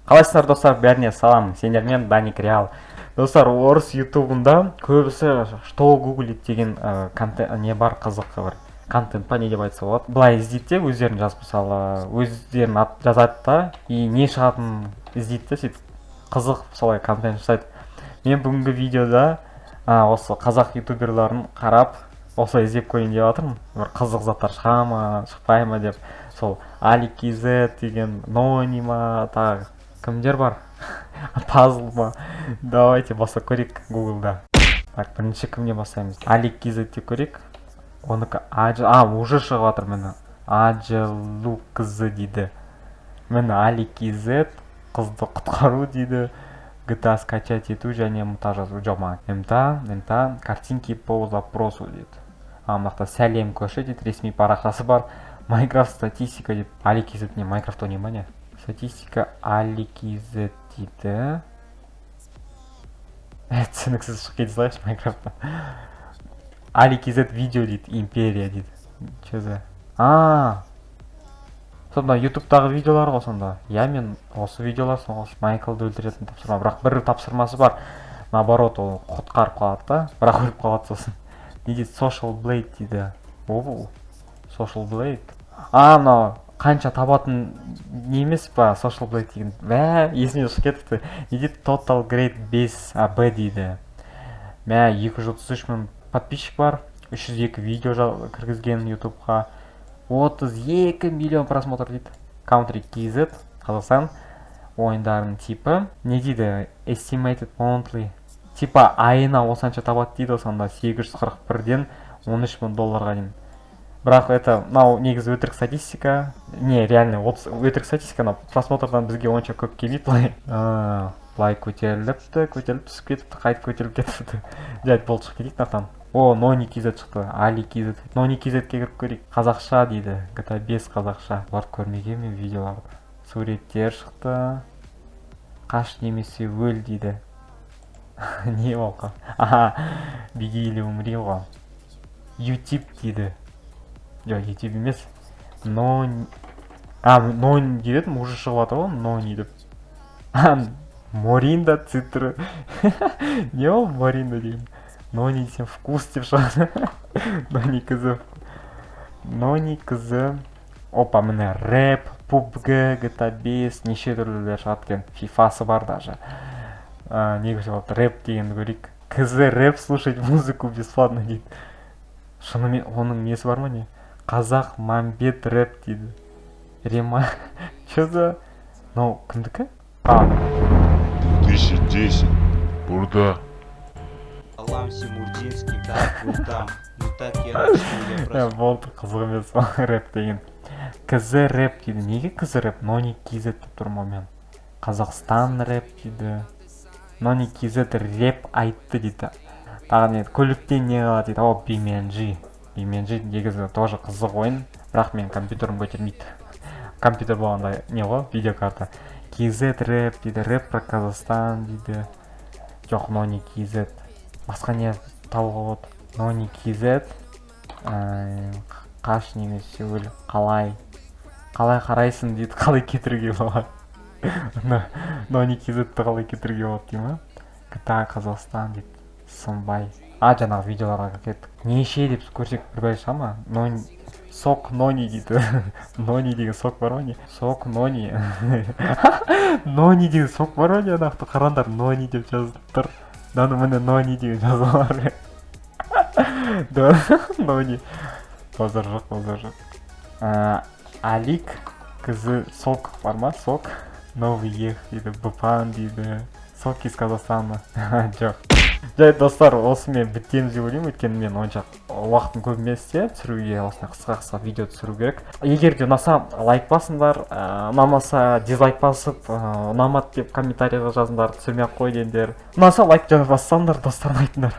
Қалайсыздар достар, бәріне салам. Сендермен Даник Реал. Достар, орыс ютубында көбісі что гуглит деген контент не бар, қызық бар. Контент па не деп айтса болады. Былай іздейді де, өздерін жазып мысалы, өздерін жазады да, и не шығатынын іздейді де, сөйтіп қызық солай контент жасайды. Мен бүгінгі видеода осы қазақ ютуберларын қарап, осылай іздеп қойын деп жатырмын. Бір қызық заттар шыға ма, шықпай ма деп. Сол Аликизет деген, Нони ма, тағы кімдер бар? Пазл ма? Давайте бастап көрейік гуглда. Так, бірінші кімнен бастаймыз? Аликизет деп көрейік. Оныкі уже шығып жатыр мені. Аджелукызы дейді. Мені Аликизет қызды құтқару дейді. GTA скачать ету және мұта жазу. Жоқ ма? МТА картинки по запросу дейді. Мынақта сәлем көші дейді. Ресми парақшасы бар. Майнкрафт статистика дейді. Аликизет не? Майнкрафт ойнай ма не? Статистика Аликизет дейді. Түсініксіз шығып кете салайықшы Майнкрафтта. Аликизет видео дейді. Империя дейді. Че за? Сонда ютубтағы видеолар ғой сонда. Я мен осы видеолар соңғы Майклды өлтіретін тапсырма. Бірақ бір тапсырмасы бар. Наоборот, ол құтқарып қалады да. Бірақ өліп қалады сосын. Не дейді? Social Blade дейді. Social Blade. Мынау қанша табатын немес па Social Blade деген. Есіне шығып кетіпті. Не дейді? Total Grade 5B дейді. 233 мың подписчик бар. 302 видео кіргізген ютубқа. 32 миллион просмотр дейді. Country KZ, Қазақстан. Ойындардың типі. Не дейді? Estimated monthly. Типа айына осанша табады дейді. Сонда 841-ден 13 мың долларға дейін. Бірақ это, негізі өтірік статистика. Не, реально, өтірік статистика, просмотрдан бізге онша көп келмейді былай. Былай көтеріліпті, түсіп кетіпті, қайтып көтеріліп кетіпті. Жайды болды шығып кетейік нақтан. Нони KZ шықты, Али KZ. Нони KZ-ке кіріп көрейік. Қазақша дейді, GTA 5 қазақша. Олар көрмеген мен видеоларды. Суреттер шықты. Қаш немесе өл дейді. Не болқа? Беги или умри ғой. YouTube дейді. Жоқ, YouTube емес. Нони деп уже шығып жатыр ғой, Нони деп. Моринда цитры. Не ол Моринда деймін. Нони десем вкус деп шығады. Нони кызы. Опа, міне рэп, PUBG, GTA 5, неше түрлілер шығады екен. FIFA-сы бар даже. Негізі болады, рэп дегенді көрейік. Кызы рэп слушать музыку бесплатно дейді. Шынымен оның несі бар ма не? Қазақ Мамбет рэп дейді. Рема. Че за? Кімдікі? 2010. Burada. Алам Симурдинский, как вы там? Ну так я начну, я просто... Болды, қызық емес рэп деген. Кызы рэп дейді. Неге кызы рэп? Нони KZ деп тұрмын мен. Қазақстан рэп дейді. Нони KZ рэп айтты дейді. Тағы не, көліктен не қалады дейді. BeamNG негізі тоже қызық ойын. Бірақ мен компьютерім көтермейді. Компьютер болғанда не ғой? Видеокарта. KZ рэп дейді. Рэп про Қазақстан дейді. Жоқ, Нони KZ. Басқа не табуға болады? Нони KZ. Қаш немесе өл. Қалай қарайсың дейді. Қалай кетіруге болады? Нони KZ-ті қалай кетіруге болады дей ма? GTA Қазақстан дейді. Сынбай. Жаңағы видеоларға кеттік. Неше деп көрсек бір бәл шыға ма? Сок Нони дейді. Нони деген сок бар ма не? Сок Нони. Нони деген сок бар ма не? Анақты қарандар Нони деп жазып тұр. Міне Нони деген жазылар. Нони. Базар жоқ. Алик кызы сок бар ма? Сок. Новый ех дейді. Бупан дейді. Сок из Казахстана. Жоқ. Жай достар, осымен біттеміз деп ойлаймын, өйткені мен онша уақытым көп емес те түсіруге, осындай қысқа видео түсіру керек. Егер де ұнаса лайк басыңдар, ұнамаса дизлайк басып, ұнамады деп комментарийға жазыңдар, түсірмей ақ қой деңдер. Ұнаса лайк бассаңдар, достар ұнайтындар.